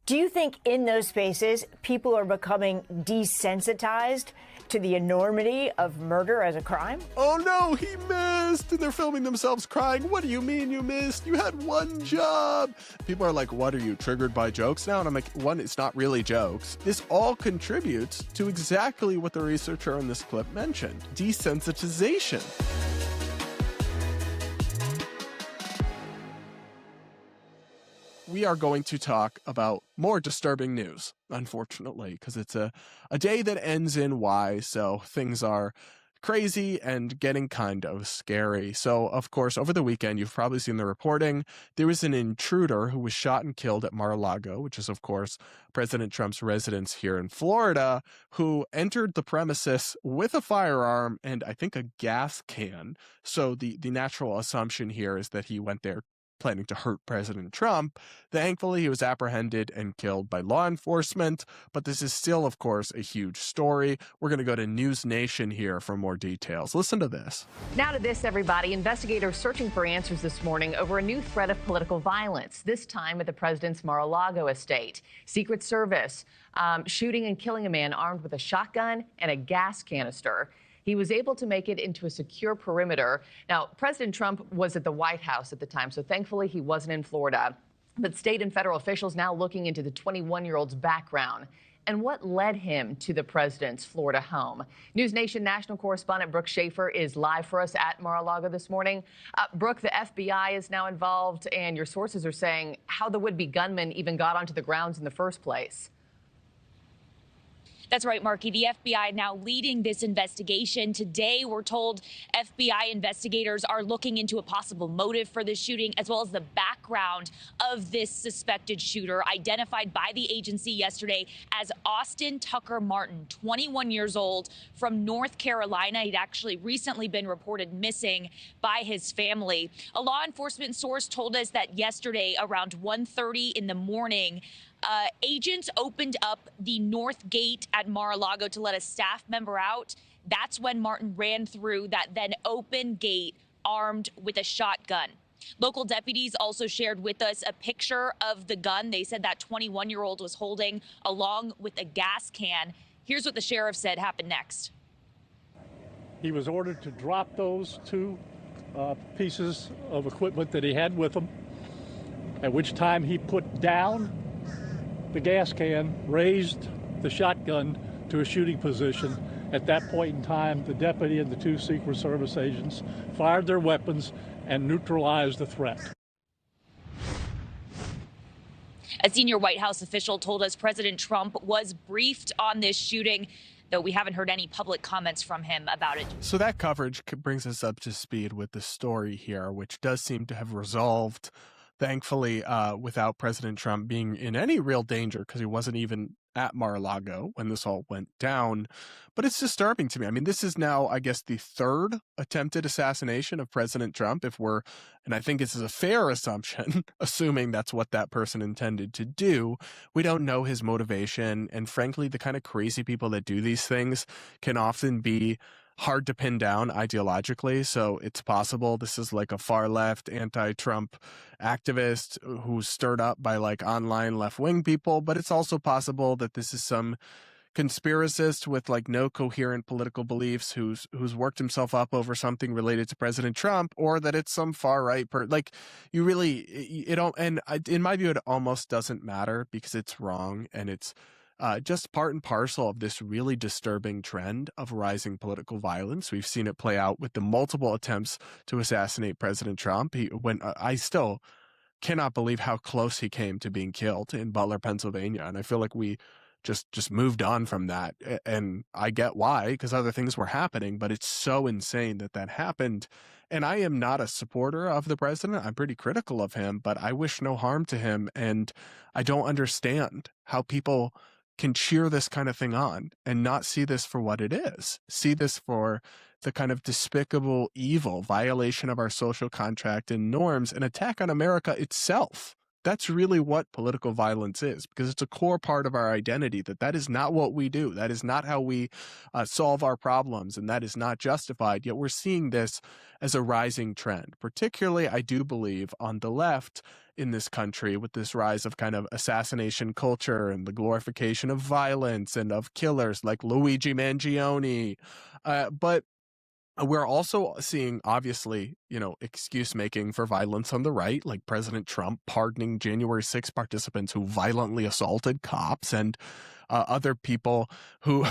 Do you think in those spaces, people are becoming desensitized to the enormity of murder as a crime? Oh no, he missed! And they're filming themselves crying. What do you mean you missed? You had one job! People are like, what, are you triggered by jokes now? And I'm like, one, it's not really jokes. This all contributes to exactly what the researcher in this clip mentioned: desensitization. We are going to talk about more disturbing news, unfortunately, because it's a day that ends in Y, so things are crazy and getting kind of scary. So, of course, over the weekend, you've probably seen the reporting. There was an intruder who was shot and killed at Mar-a-Lago, which is, of course, President Trump's residence here in Florida, who entered the premises with a firearm and I think a gas can. So the natural assumption here is that he went there planning to hurt President Trump. Thankfully, he was apprehended and killed by law enforcement, but this is still, of course, a huge story. We're going to go to News Nation here for more details. Listen to this. Now to this, everybody. Investigators searching for answers this morning over a new threat of political violence, this time at the president's Mar-a-Lago estate. Secret Service shooting and killing a man armed with a shotgun and a gas canister. He was able to make it into a secure perimeter. Now, President Trump was at the White House at the time, so thankfully he wasn't in Florida. But state and federal officials now looking into the 21-year-old's background and what led him to the president's Florida home. News Nation national correspondent Brooke Schaefer is live for us at Mar-a-Lago this morning. Brooke, the FBI is now involved, and your sources are saying how the would-be gunman even got onto the grounds in the first place. That's right, Marky. The FBI now leading this investigation. Today, we're told FBI investigators are looking into a possible motive for this shooting, as well as the background of this suspected shooter, identified by the agency yesterday as Austin Tucker Martin, 21 years old, from North Carolina. He'd actually recently been reported missing by his family. A law enforcement source told us that yesterday, around 1:30 in the morning, agents opened up the north gate at Mar-a-Lago to let a staff member out. That's when Martin ran through that then open gate armed with a shotgun. Local deputies also shared with us a picture of the gun they said that 21-year-old was holding, along with a gas can. Here's what the sheriff said happened next. He was ordered to drop those two pieces of equipment that he had with him, at which time he put down the gas can, raised the shotgun to a shooting position. At that point in time, the deputy and the two Secret Service agents fired their weapons and neutralized the threat. A senior White House official told us President Trump was briefed on this shooting, though we haven't heard any public comments from him about it. So that coverage brings us up to speed with the story here, which does seem to have resolved, thankfully, without President Trump being in any real danger, because he wasn't even at Mar-a-Lago when this all went down. But it's disturbing to me. I mean, this is now, I guess, the third attempted assassination of President Trump, and I think this is a fair assumption, assuming that's what that person intended to do. We don't know his motivation, and frankly, the kind of crazy people that do these things can often be hard to pin down ideologically. So it's possible this is like a far left anti-Trump activist who's stirred up by like online left-wing people, but it's also possible that this is some conspiracist with like no coherent political beliefs who's worked himself up over something related to President Trump, or that it's some far right in my view, it almost doesn't matter, because it's wrong, and it's just part and parcel of this really disturbing trend of rising political violence. We've seen it play out with the multiple attempts to assassinate President Trump. I still cannot believe how close he came to being killed in Butler, Pennsylvania, and I feel like we just moved on from that. And I get why, because other things were happening, but it's so insane that happened. And I am not a supporter of the president. I'm pretty critical of him, but I wish no harm to him. And I don't understand how people can cheer this kind of thing on and not see this for what it is. See this for the kind of despicable evil, violation of our social contract and norms, an attack on America itself. that's really what political violence is, because it's a core part of our identity, that is not what we do. That is not how we solve our problems, and that is not justified. Yet we're seeing this as a rising trend, particularly, I do believe, on the left in this country, with this rise of kind of assassination culture and the glorification of violence and of killers like Luigi Mangione. But we're also seeing, obviously, excuse making for violence on the right, like President Trump pardoning January 6 participants who violently assaulted cops, and other people who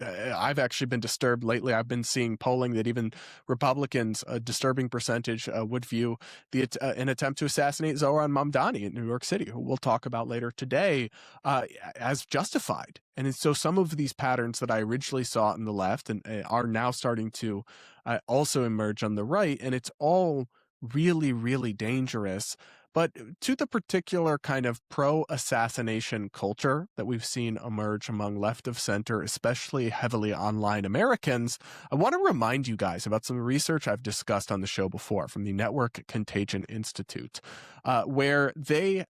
I've actually been disturbed lately. I've been seeing polling that even Republicans, a disturbing percentage, would view an attempt to assassinate Zohran Mamdani in New York City, who we'll talk about later today, as justified. And so some of these patterns that I originally saw on the left and are now starting to also emerge on the right, and it's all really, really dangerous. But to the particular kind of pro-assassination culture that we've seen emerge among left of center, especially heavily online Americans, I want to remind you guys about some research I've discussed on the show before from the Network Contagion Institute, where they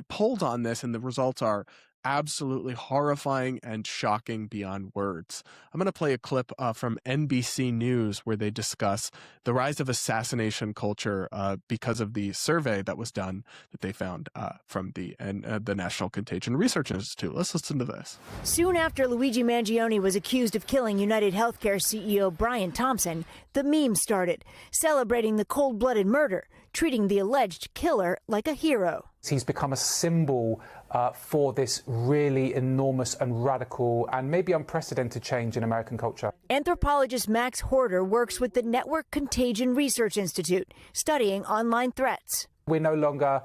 polled on this, and the results are absolutely horrifying and shocking beyond words. I'm going to play a clip from NBC News where they discuss the rise of assassination culture because of the survey that was done that they found from the National Contagion Research Institute. Let's listen to this. Soon after Luigi Mangione was accused of killing United Healthcare CEO Brian Thompson, the meme started, celebrating the cold-blooded murder, treating the alleged killer like a hero. He's become a symbol for this really enormous and radical and maybe unprecedented change in American culture. Anthropologist Max Horder works with the Network Contagion Research Institute, studying online threats. We're no longer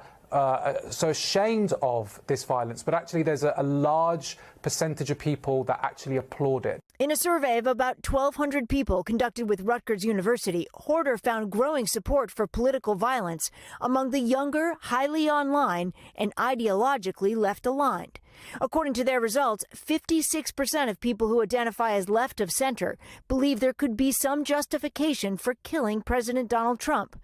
so ashamed of this violence, but actually there's a large percentage of people that actually applaud it. In a survey of about 1,200 people conducted with Rutgers University, Horder found growing support for political violence among the younger, highly online, and ideologically left-aligned. According to their results, 56% of people who identify as left of center believe there could be some justification for killing President Donald Trump.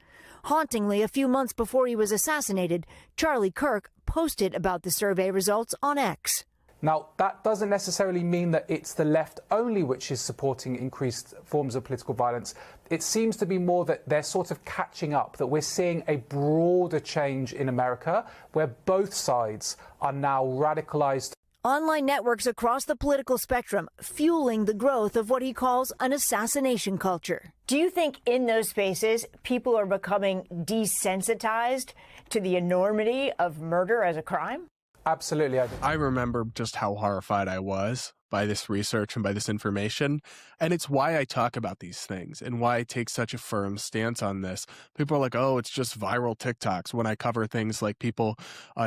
Hauntingly, a few months before he was assassinated, Charlie Kirk posted about the survey results on X. Now, that doesn't necessarily mean that it's the left only which is supporting increased forms of political violence. It seems to be more that they're sort of catching up, that we're seeing a broader change in America where both sides are now radicalized. Online networks across the political spectrum fueling the growth of what he calls an assassination culture. Do you think in those spaces people are becoming desensitized to the enormity of murder as a crime? Absolutely, I do. I remember just how horrified I was by this research and by this information. And it's why I talk about these things and why I take such a firm stance on this. People are like, oh, it's just viral TikToks, when I cover things like people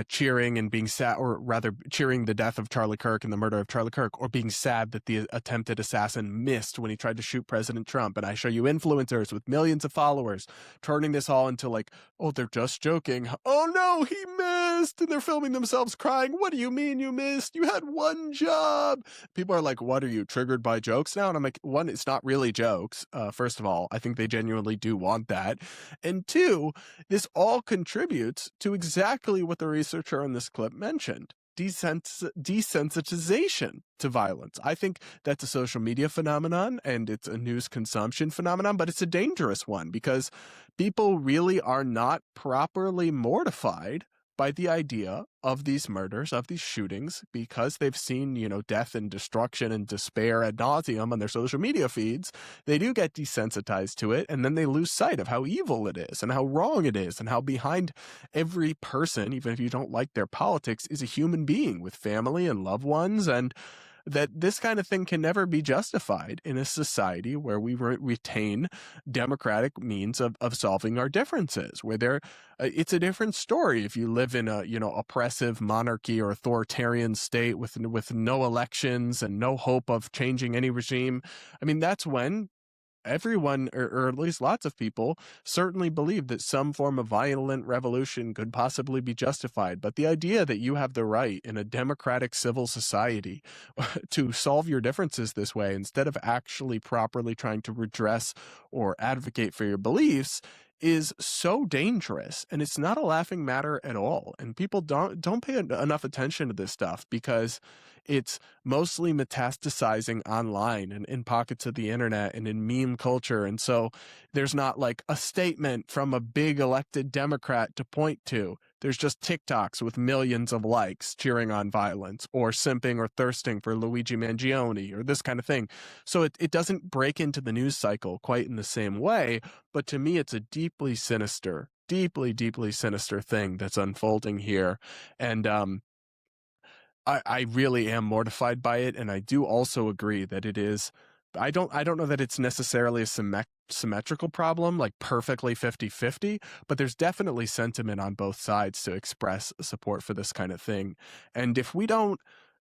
cheering and being sad, or rather cheering the death of Charlie Kirk and the murder of Charlie Kirk, or being sad that the attempted assassin missed when he tried to shoot President Trump. And I show you influencers with millions of followers turning this all into like, oh, they're just joking. Oh no, he missed. And they're filming themselves crying. What do you mean you missed? You had one job. People are like, what, are you triggered by jokes now? And I'm like, one, it's not really jokes. First of all, I think they genuinely do want that. And two, this all contributes to exactly what the researcher in this clip mentioned. Desensitization to violence. I think that's a social media phenomenon and it's a news consumption phenomenon, but it's a dangerous one because people really are not properly mortified by the idea of these murders, of these shootings, because they've seen, death and destruction and despair ad nauseum on their social media feeds. They do get desensitized to it, and then they lose sight of how evil it is and how wrong it is and how behind every person, even if you don't like their politics, is a human being with family and loved ones, and that this kind of thing can never be justified in a society where we retain democratic means of solving our differences, where it's a different story if you live in a, oppressive monarchy or authoritarian state with no elections and no hope of changing any regime. I mean, that's when everyone, or at least lots of people, certainly believe that some form of violent revolution could possibly be justified. But the idea that you have the right in a democratic civil society to solve your differences this way, instead of actually properly trying to redress or advocate for your beliefs, is so dangerous, and it's not a laughing matter at all. And people don't pay enough attention to this stuff because it's mostly metastasizing online and in pockets of the internet and in meme culture. And so there's not like a statement from a big elected Democrat to point to. There's just TikToks with millions of likes cheering on violence or simping or thirsting for Luigi Mangione or this kind of thing. So it doesn't break into the news cycle quite in the same way. But to me, it's a deeply sinister, deeply sinister thing that's unfolding here. And I really am mortified by it. And I do also agree that it is, I don't know that it's necessarily a symmetrical problem, like perfectly 50-50, but there's definitely sentiment on both sides to express support for this kind of thing. And if we don't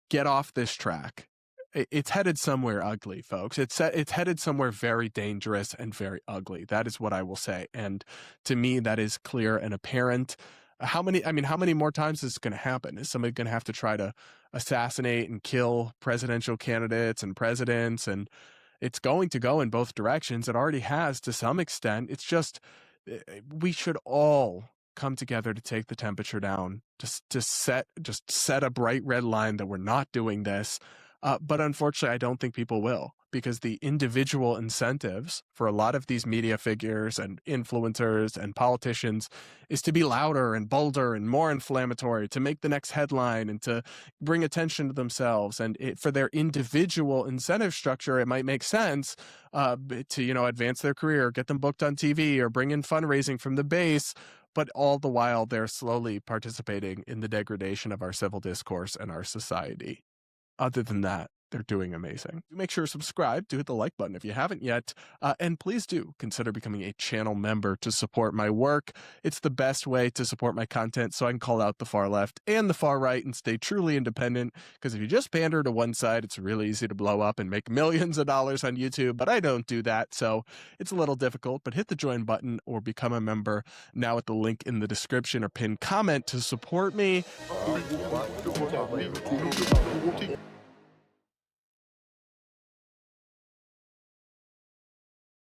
get off this track, it's headed somewhere ugly, folks. It's headed somewhere very dangerous and very ugly. That is what I will say. And to me, that is clear and apparent. How many more times is this going to happen? Is somebody going to have to try to assassinate and kill presidential candidates and presidents? And it's going to go in both directions. It already has to some extent. It's just, we should all come together to take the temperature down, to set a bright red line that we're not doing this. But unfortunately, I don't think people will, because the individual incentives for a lot of these media figures and influencers and politicians is to be louder and bolder and more inflammatory, to make the next headline and to bring attention to themselves. And for their individual incentive structure, it might make sense to advance their career, get them booked on TV, or bring in fundraising from the base. But all the while, they're slowly participating in the degradation of our civil discourse and our society. Other than that, they're doing amazing. Make sure to subscribe, do hit the like button if you haven't yet, and please do consider becoming a channel member to support my work. It's the best way to support my content so I can call out the far left and the far right and stay truly independent, because if you just pander to one side, it's really easy to blow up and make millions of dollars on YouTube, but I don't do that, so it's a little difficult. But hit the join button or become a member now at the link in the description or pinned comment to support me.